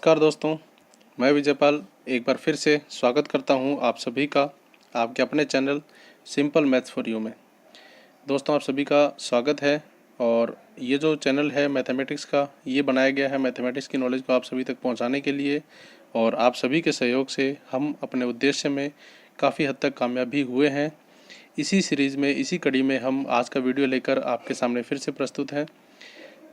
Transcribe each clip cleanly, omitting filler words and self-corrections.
नमस्कार दोस्तों, मैं विजयपाल एक बार फिर से स्वागत करता हूं आप सभी का आपके अपने channel simple maths for you में। दोस्तों, आप सभी का स्वागत है। और ये जो चैनल है मैथमेटिक्स का, ये बनाया गया है मैथमेटिक्स की नॉलेज को आप सभी तक पहुंचाने के लिए। और आप सभी के सहयोग से हम अपने उद्देश्य में काफ़ी हद तक कामयाब भी हुए हैं। इसी सीरीज़ में, इसी कड़ी में हम आज का वीडियो लेकर आपके सामने फिर से प्रस्तुत हैं।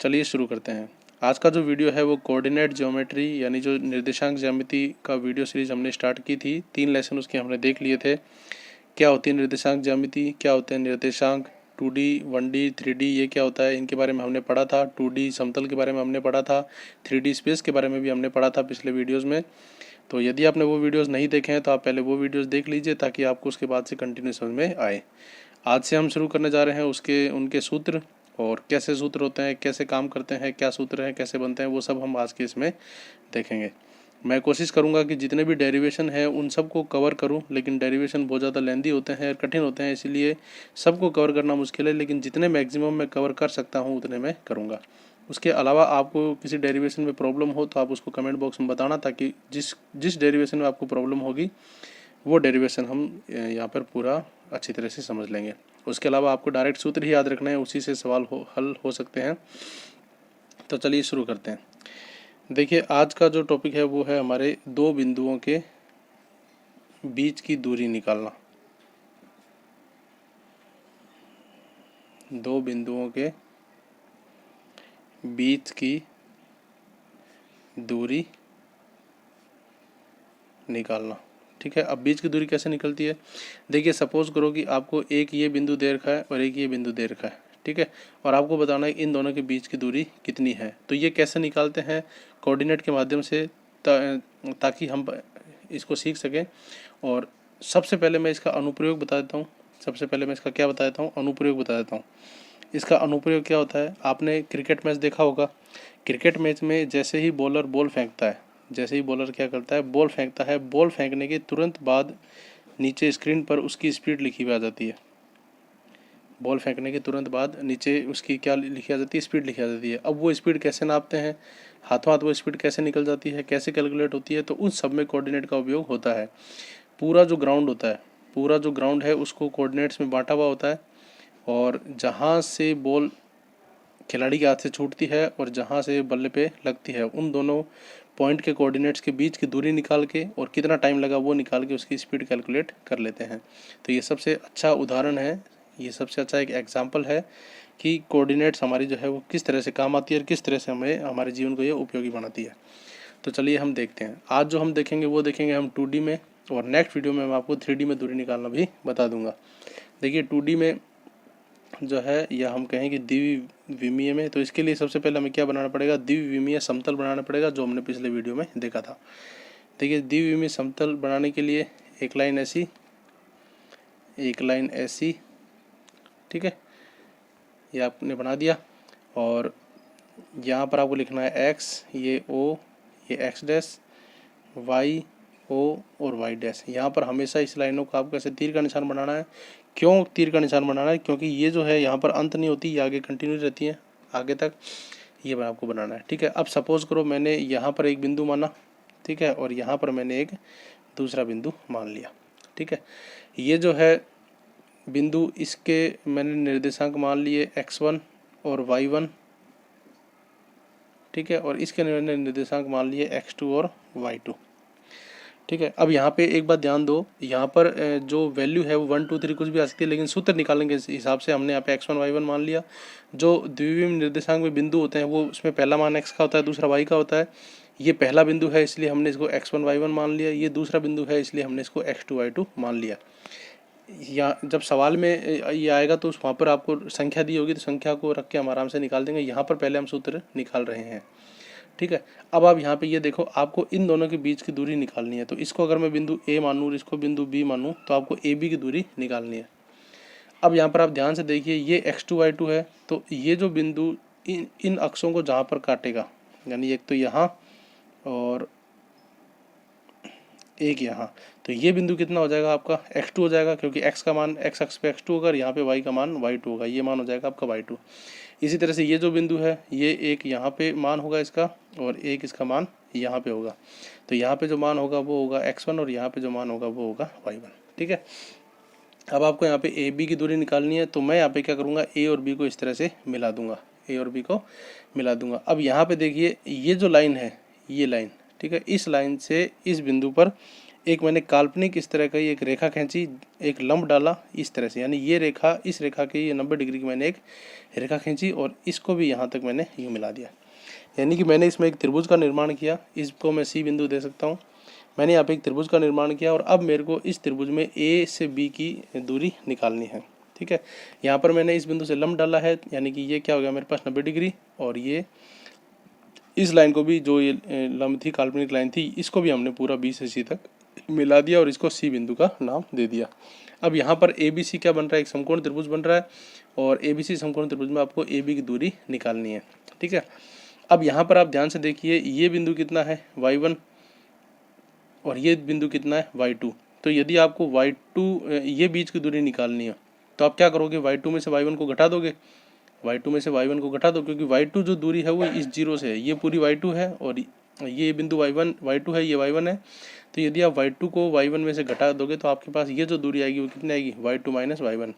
चलिए शुरू करते हैं। आज का जो वीडियो है वो कोऑर्डिनेट ज्योमेट्री यानी जो निर्देशांक ज्यामिति का वीडियो सीरीज हमने स्टार्ट की थी। 3 लेसन उसके हमने देख लिए थे। क्या होती है निर्देशांक ज्यामिति, क्या होते हैं निर्देशांक, 2D 1D 3D ये क्या होता है, इनके बारे में हमने पढ़ा था। 2D समतल के बारे में हमने पढ़ा था, 3D स्पेस के बारे में भी हमने पढ़ा था पिछले वीडियोज़ में। तो यदि आपने वो वीडियोज़ नहीं देखे हैं तो आप पहले वो वीडियोज़ देख लीजिए ताकि आपको उसके बाद से कंटिन्यू समझ में आए। आज से हम शुरू करने जा रहे हैं उनके सूत्र, और कैसे सूत्र होते हैं, कैसे काम करते हैं, क्या सूत्र हैं, कैसे बनते हैं, वो सब हम आज के इसमें देखेंगे। मैं कोशिश करूंगा कि जितने भी डेरिवेशन है उन सब को कवर करूं, लेकिन डेरिवेशन बहुत ज़्यादा लेंदी होते हैं और कठिन होते हैं, इसीलिए सबको कवर करना मुश्किल है। लेकिन जितने मैक्सिमम मैं कवर कर सकता हूं उतने मैं करूँगा। उसके अलावा आपको किसी डेरिवेशन में प्रॉब्लम हो तो आप उसको कमेंट बॉक्स में बताना, ताकि जिस डेरिवेशन में आपको प्रॉब्लम होगी वो डेरिवेशन हम यहाँ पर पूरा अच्छी तरह से समझ लेंगे। उसके अलावा आपको डायरेक्ट सूत्र ही याद रखना है, उसी से सवाल हल हो सकते हैं। तो चलिए शुरू करते हैं। देखिए, आज का जो टॉपिक है वो है हमारे दो बिंदुओं के बीच की दूरी निकालना। दो बिंदुओं के बीच की दूरी निकालना। ठीक है, अब बीच की दूरी कैसे निकलती है? देखिए, सपोज करो कि आपको एक ये बिंदु दे रखा है और एक ये बिंदु दे रखा है। ठीक है, और आपको बताना है इन दोनों के बीच की दूरी कितनी है। तो ये कैसे निकालते हैं? कोऑर्डिनेट के माध्यम से, ताकि हम इसको सीख सकें। और सबसे पहले मैं इसका अनुप्रयोग बता देता हूँ। सबसे पहले मैं इसका क्या बता देता हूँ, अनुप्रयोग बता देता हूँ। इसका अनुप्रयोग क्या होता है? आपने क्रिकेट मैच देखा होगा। क्रिकेट मैच में जैसे ही बॉलर बॉल फेंकता है, जैसे ही बॉलर क्या करता है, बॉल फेंकता है, बॉल फेंकने के तुरंत बाद नीचे स्क्रीन पर उसकी स्पीड लिखी हुई आ जाती है। बॉल फेंकने के तुरंत बाद नीचे उसकी क्या लिखी आ जाती है? स्पीड लिखी आ जाती है। अब वो स्पीड कैसे नापते हैं, हाथों हाथ वो स्पीड कैसे निकल जाती है, कैसे कैलकुलेट होती है? तो उन सब में कोऑर्डिनेट का उपयोग होता है। पूरा जो ग्राउंड होता है, पूरा जो ग्राउंड है उसको कोऑर्डिनेट्स में बांटा हुआ होता है। और जहाँ से बॉल खिलाड़ी के हाथ से छूटती है और जहाँ से बल्ले पे लगती है, उन दोनों पॉइंट के कोऑर्डिनेट्स के बीच की दूरी निकाल के और कितना टाइम लगा वो निकाल के उसकी स्पीड कैलकुलेट कर लेते हैं। तो ये सबसे अच्छा उदाहरण है, ये सबसे अच्छा एक एग्जाम्पल है कि कोऑर्डिनेट्स हमारी जो है वो किस तरह से काम आती है और किस तरह से हमें हमारे जीवन को ये उपयोगी बनाती है। तो चलिए हम देखते हैं। आज जो हम देखेंगे वो देखेंगे हम 2D में, और नेक्स्ट वीडियो में मैं आपको 3D में दूरी निकालना भी बता दूंगा। देखिए, 2D में जो है, या हम कहें कि द्विविमीय में, तो इसके लिए सबसे पहले हमें क्या बनाना पड़ेगा? द्विविमीय समतल बनाना पड़ेगा, जो हमने पिछले वीडियो में देखा था। देखिए, द्विविमीय समतल बनाने के लिए एक लाइन ऐसी, एक लाइन ऐसी। ठीक है, ये आपने बना दिया। और यहाँ पर आपको लिखना है एक्स, ये ओ, ये एक्स डैश, वाई ओ और वाई डैश। यहाँ पर हमेशा इस लाइनों को आपको ऐसे तीर का निशान बनाना है। क्यों तीर का निशान बनाना है? क्योंकि ये जो है यहाँ पर अंत नहीं होती, ये आगे कंटिन्यू रहती है आगे तक, ये आपको बनाना है। ठीक है, अब सपोज करो मैंने यहाँ पर एक बिंदु माना, ठीक है, और यहाँ पर मैंने एक दूसरा बिंदु मान लिया। ठीक है, ये जो है बिंदु, इसके मैंने निर्देशांक मान लिए x1 और y1। ठीक है, और इसके मैंने निर्देशांक मान लिए x2 और y2। ठीक है, अब यहाँ पे एक बात ध्यान दो, यहाँ पर जो वैल्यू है वो 1 2 3 कुछ भी आ सकती है, लेकिन सूत्र निकालने के हिसाब से हमने यहाँ पे x1 y1 मान लिया। जो द्विविमीय निर्देशांक में बिंदु होते हैं वो, उसमें पहला मान x का होता है, दूसरा y का होता है। ये पहला बिंदु है इसलिए हमने इसको x1 y1 मान लिया। ये दूसरा बिंदु है इसलिए हमने इसको x2 y2 मान लिया। या जब सवाल में ये आएगा तो वहाँ पर आपको संख्या दी होगी, तो संख्या को रख के हम आराम से निकाल देंगे। यहाँ पर पहले हम सूत्र निकाल रहे हैं। ठीक है, अब आप यहाँ पे ये देखो, आपको इन दोनों के बीच की दूरी निकालनी है। तो इसको अगर मैं बिंदु ए मानूँ और इसको बिंदु बी मानूँ, तो आपको ए बी की दूरी निकालनी है। अब यहाँ पर आप ध्यान से देखिए, ये x2 y2 है, तो ये जो बिंदु इन अक्षों को जहाँ पर काटेगा, यानी एक तो यहाँ और एक यहाँ, तो ये बिंदु कितना हो जाएगा आपका? x2 हो जाएगा, क्योंकि x का मान x अक्ष पे x2 होगा और यहाँ पे y का मान y2 होगा। ये मान हो जाएगा आपका y2। इसी तरह से ये जो बिंदु है, ये एक यहाँ पे मान होगा इसका और एक इसका मान यहाँ पे होगा। तो यहाँ पे जो मान होगा वो होगा x1 और यहाँ पे जो मान होगा वो होगा y1। ठीक है, अब आपको यहाँ पे ए बी की दूरी निकालनी है, तो मैं यहाँ पे क्या करूँगा, ए और बी को इस तरह से मिला दूंगा, ए और बी को मिला दूंगा। अब यहाँ पे देखिए ये जो लाइन है, ये लाइन, ठीक है, इस लाइन से इस बिंदु पर एक मैंने काल्पनिक इस तरह का एक रेखा खींची, एक लंब डाला इस तरह से, यानी ये रेखा, इस रेखा के ये 90 डिग्री की मैंने एक रेखा खींची और इसको भी यहाँ तक मैंने यूँ मिला दिया, यानी कि मैंने इसमें एक त्रिभुज का निर्माण किया। इसको मैं सी बिंदु दे सकता हूँ। मैंने यहाँ पे एक त्रिभुज का निर्माण किया और अब मेरे को इस त्रिभुज में ए से बी की दूरी निकालनी है। ठीक है, यहाँ पर मैंने इस बिंदु से लंब डाला है, यानी कि ये क्या हो गया मेरे पास 90 डिग्री, और ये इस लाइन को भी, जो ये लंब थी, काल्पनिक लाइन थी, इसको भी हमने पूरा बी से सी तक मिला दिया और इसको सी बिंदु का नाम दे दिया। अब यहाँ पर ए बी सी क्या बन रहा है, एक समकोण त्रिभुज बन रहा है और ए बी सी समकोण त्रिभुज में आपको ए बी की दूरी निकालनी है। ठीक है, अब यहाँ पर आप ध्यान से देखिए, ये बिंदु कितना है y1 और ये बिंदु कितना है y2। तो यदि आपको y2 ये बीच की दूरी निकालनी है तो आप क्या करोगे, y2 में से y1 को घटा दोगे, y2 में से y1 को घटा दो, क्योंकि y2 जो दूरी है वो इस जीरो से है, ये पूरी y2 है और ये बिंदु y2 है, ये y1 है। तो यदि आप y2 को y1 में से घटा दोगे तो आपके पास ये जो दूरी आएगी वो कितनी आएगी, y2 माइनस y1।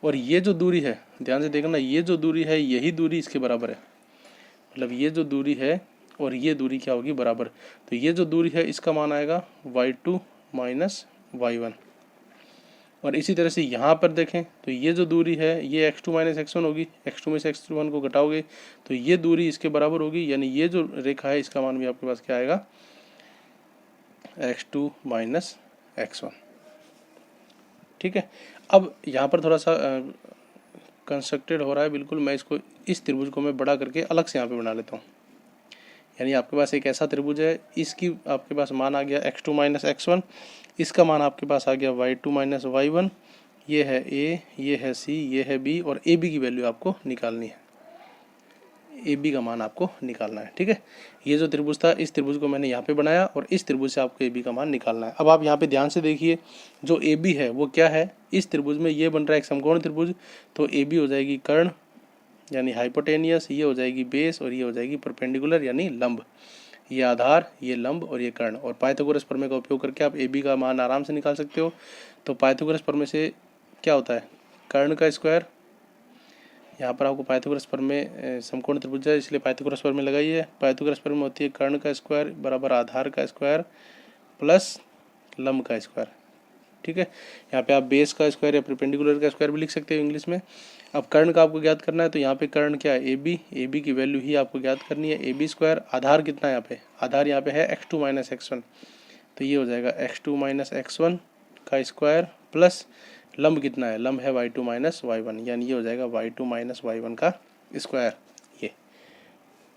और ये जो दूरी है, ध्यान से देखना, ये जो दूरी है यही दूरी इसके बराबर है, मतलब ये जो दूरी है और ये दूरी क्या होगी, बराबर। तो ये जो दूरी है इसका मान आएगा y2 माइनस y1। और इसी तरह से यहाँ पर देखें तो ये जो दूरी है ये x2 माइनस x1 होगी, x2 में से x1 को घटाओगे तो ये दूरी इसके बराबर होगी, यानी ये जो रेखा है इसका मान भी आपके पास क्या आएगा, x2 माइनस x1। ठीक है, अब यहाँ पर थोड़ा सा कंस्ट्रक्टेड हो रहा है बिल्कुल, मैं इसको, इस त्रिभुज को मैं बड़ा करके अलग से यहाँ पे बना लेता हूँ। यानी आपके पास एक ऐसा त्रिभुज है, इसकी आपके पास मान आ गया x2 माइनस x1, इसका मान आपके पास आ गया y2 माइनस y1, ये है a, ये है c, ये है b, और a b की वैल्यू आपको निकालनी है, ए बी का मान आपको निकालना है। ठीक है, ये जो त्रिभुज था, इस त्रिभुज को मैंने यहाँ पे बनाया और इस त्रिभुज से आपको ए बी का मान निकालना है। अब आप यहाँ पे ध्यान से देखिए, जो ए बी है वो क्या है, इस त्रिभुज में ये बन रहा है एक समकोण त्रिभुज, तो ए बी हो जाएगी कर्ण यानी हाइपोटेनियस, ये हो जाएगी बेस और ये हो जाएगी परपेंडिकुलर यानी लंब, ये आधार, ये लंब और ये कर्ण। और पाइथागोरस प्रमेय का उपयोग करके आप ए बी का मान आराम से निकाल सकते हो। तो पाइथागोरस प्रमेय से क्या होता है, कर्ण का स्क्वायर, यहाँ पर आपको पाइथागोरस प्रमेय समकोण त्रिभुज है इसलिए पाइथागोरस प्रमेय लगाइए। पाइथागोरस प्रमेय होती है कर्ण का स्क्वायर बराबर आधार का स्क्वायर प्लस लंब का स्क्वायर। ठीक है, यहाँ पे आप बेस का स्क्वायर या परपेंडिकुलर का स्क्वायर भी लिख सकते हो इंग्लिश में। अब कर्ण का आपको ज्ञात करना है, तो यहाँ पे कर्ण क्या है, ए बी की वैल्यू ही आपको ज्ञात करनी है, ए बी स्क्वायर। आधार कितना है यहाँ पे, आधार यहाँ पे है x2 माइनस x1, तो ये हो जाएगा x2 माइनस x1 का स्क्वायर प्लस लंब कितना है, लंब है y2 माइनस y1, यानी ये हो जाएगा y2 माइनस y1 का स्क्वायर, ये।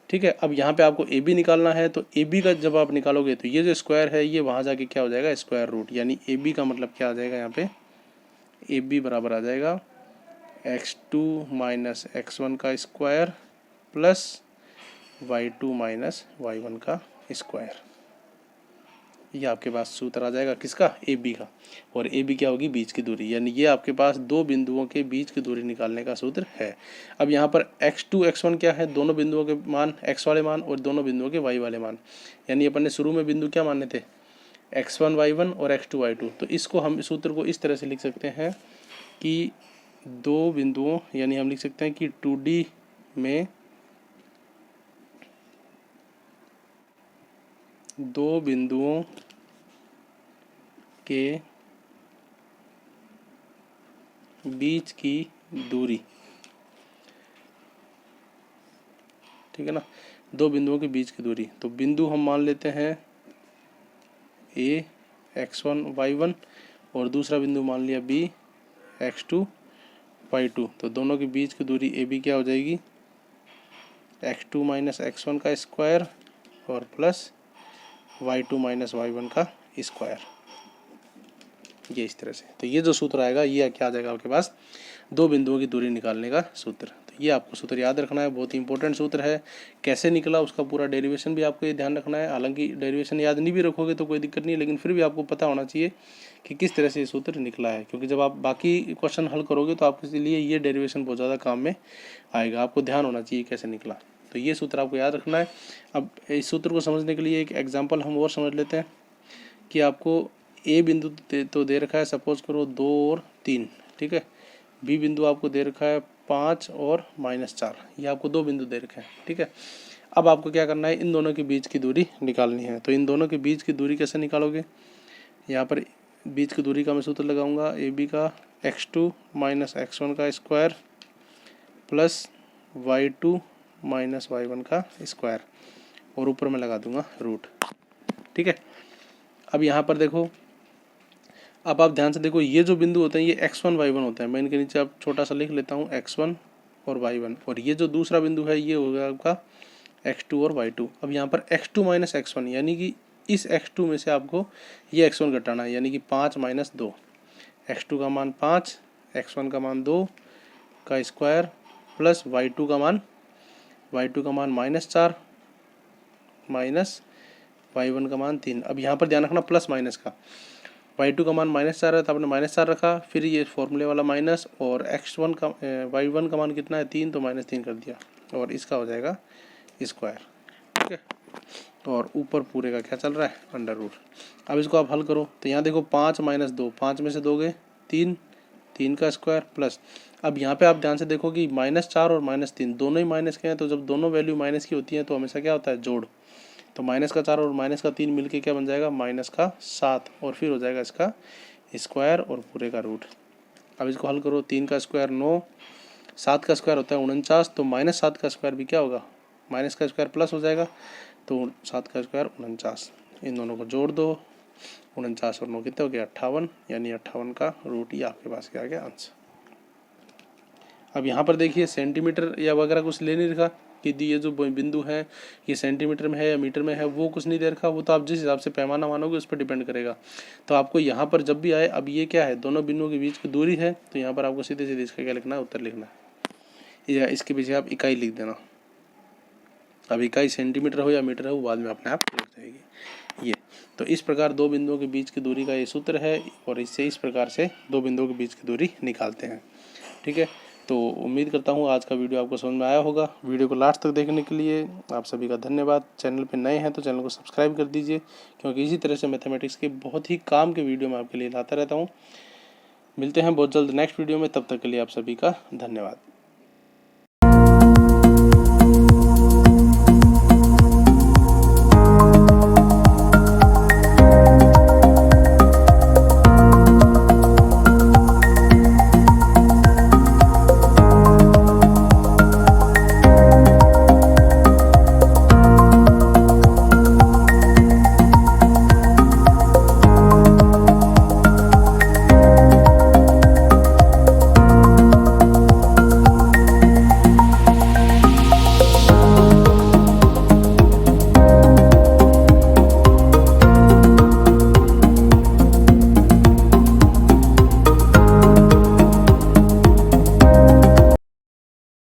ठीक है, अब यहाँ पे आपको ए बी निकालना है, तो ए बी का जब आप निकालोगे तो ये जो स्क्वायर है ये वहाँ जाके क्या हो जाएगा, स्क्वायर रूट, यानी ए बी का मतलब क्या आ जाएगा, यहाँ पे ए बी बराबर आ जाएगा x2 माइनस x1 का square plus y2 minus y1 का स्क्वायर। ये आपके पास सूत्र आ जाएगा किसका, ए बी का। और ए बी क्या होगी, बीच की दूरी, यानी ये आपके पास दो बिंदुओं के बीच की दूरी निकालने का सूत्र है। अब यहाँ पर x2 x1 क्या है, दोनों बिंदुओं के मान, x वाले मान और दोनों बिंदुओं के y वाले मान। यानी अपन ने शुरू में बिंदु क्या माने थे, x1 y1 और x2 y2। तो इसको हम इस सूत्र को इस तरह से लिख सकते हैं कि दो बिंदुओं, यानी हम लिख सकते हैं कि 2D में दो बिंदुओं के बीच की दूरी, ठीक है ना, दो बिंदुओं के बीच की दूरी। तो बिंदु हम मान लेते हैं a x1 y1 और दूसरा बिंदु मान लिया b x2 y2। तो दोनों के बीच की दूरी ए बी क्या हो जाएगी, x2 माइनस x1 का स्क्वायर और प्लस y2 माइनस y1 का स्क्वायर, ये इस तरह से। तो ये जो सूत्र आएगा ये क्या आ जाएगा आपके पास, दो बिंदुओं की दूरी निकालने का सूत्र। तो ये आपको सूत्र याद रखना है, बहुत ही इंपॉर्टेंट सूत्र है। कैसे निकला उसका पूरा डेरिवेशन भी आपको ये ध्यान रखना है। हालांकि डेरिवेशन याद नहीं भी रखोगे तो कोई दिक्कत नहीं है, लेकिन फिर भी आपको पता होना चाहिए कि किस तरह से ये सूत्र निकला है, क्योंकि जब आप बाकी क्वेश्चन हल करोगे तो आपके लिए ये डेरिवेशन बहुत ज़्यादा काम में आएगा। आपको ध्यान होना चाहिए कैसे निकला। तो ये सूत्र आपको याद रखना है। अब इस सूत्र को समझने के लिए एक एग्जांपल हम और समझ लेते हैं कि आपको ए बिंदु तो दे रखा है, सपोज करो 2 और 3, ठीक है। बी बिंदु आपको दे रखा है 5 और -4, ये आपको 2 बिंदु दे रखे हैं, ठीक है। अब आपको क्या करना है, इन दोनों के बीच की दूरी निकालनी है। तो इन दोनों के बीच की दूरी कैसे निकालोगे, यहाँ पर बीच की दूरी का मैं सूत्र लगाऊंगा, ए बी का x2 - x1 का स्क्वायर प्लस y2 - y1 का स्क्वायर, और ऊपर में लगा दूंगा रूट, ठीक है। अब यहाँ पर देखो, अब आप ध्यान से देखो, ये जो बिंदु होते हैं ये x1 y1 होते हैं। मैं इनके नीचे अब छोटा सा लिख लेता हूँ x1 और y1, और ये जो दूसरा बिंदु है ये होगा आपका x2 और y2। अब यहाँ पर x2 - x1 यानी कि इस x2 में से आपको ये x1 घटाना है, यानी कि 5 - 2, x2 का मान 5, x1 का मान 2 का स्क्वायर प्लस y2 का मान -4 माइनस y1 का मान 3। अब यहाँ पर ध्यान रखना प्लस माइनस का, y2 का मान -4 है तो आपने -4 रखा, फिर ये फॉर्मूले वाला माइनस, और x1 का y1 का मान कितना है 3, तो -3 कर दिया, और इसका हो जाएगा स्क्वायर, ठीक है। और ऊपर पूरे का क्या चल रहा है, अंडर रूट। अब इसको आप हल करो तो यहाँ देखो 5 - 2, 5 में से 2 गए 3, 3 का स्क्वायर प्लस, अब यहाँ पे आप ध्यान से देखो कि -4 और -3 दोनों ही माइनस के हैं, तो जब दोनों वैल्यू माइनस की होती हैं तो हमेशा क्या होता है, जोड़। तो -4 और -3 मिलके क्या बन जाएगा, -7, और फिर हो जाएगा इसका स्क्वायर और पूरे का रूट। अब इसको हल करो, 3 का स्क्वायर 9, 7 का स्क्वायर होता है 49, तो -7 का स्क्वायर भी क्या होगा, माइनस का स्क्वायर प्लस हो जाएगा, तो 7 का स्क्वायर 49। इन दोनों को जोड़ दो, 49 और 9 कितने हो गया 58, यानी 58 का रूट ही आपके पास क्या आ गया आंसर। अब यहाँ पर देखिए सेंटीमीटर या वगैरह कुछ ले नहीं रखा कि ये जो बिंदु है ये सेंटीमीटर में है या मीटर में है, वो कुछ नहीं दे रखा, वो तो आप जिस हिसाब से पैमाना मानोगे उस पर डिपेंड करेगा। तो आपको यहाँ पर जब भी आए, अब ये क्या है, दोनों बिंदुओं के बीच की दूरी है, तो यहाँ पर आपको सीधे सीधे इसका क्या लिखना है, उत्तर लिखना है, या इसके पीछे आप इकाई लिख देना। अब इकाई सेंटीमीटर हो या मीटर हो वो बाद में अपने आप लिख जाएगी। ये तो इस प्रकार दो बिंदुओं के बीच की दूरी का ये सूत्र है, और इससे इस प्रकार से दो बिंदुओं के बीच की दूरी निकालते हैं, ठीक है। तो उम्मीद करता हूँ आज का वीडियो आपको समझ में आया होगा। वीडियो को लास्ट तक देखने के लिए आप सभी का धन्यवाद। चैनल पे नए हैं तो चैनल को सब्सक्राइब कर दीजिए, क्योंकि इसी तरह से मैथमेटिक्स के बहुत ही काम के वीडियो मैं आपके लिए लाता रहता हूँ। मिलते हैं बहुत जल्द नेक्स्ट वीडियो में, तब तक के लिए आप सभी का धन्यवाद।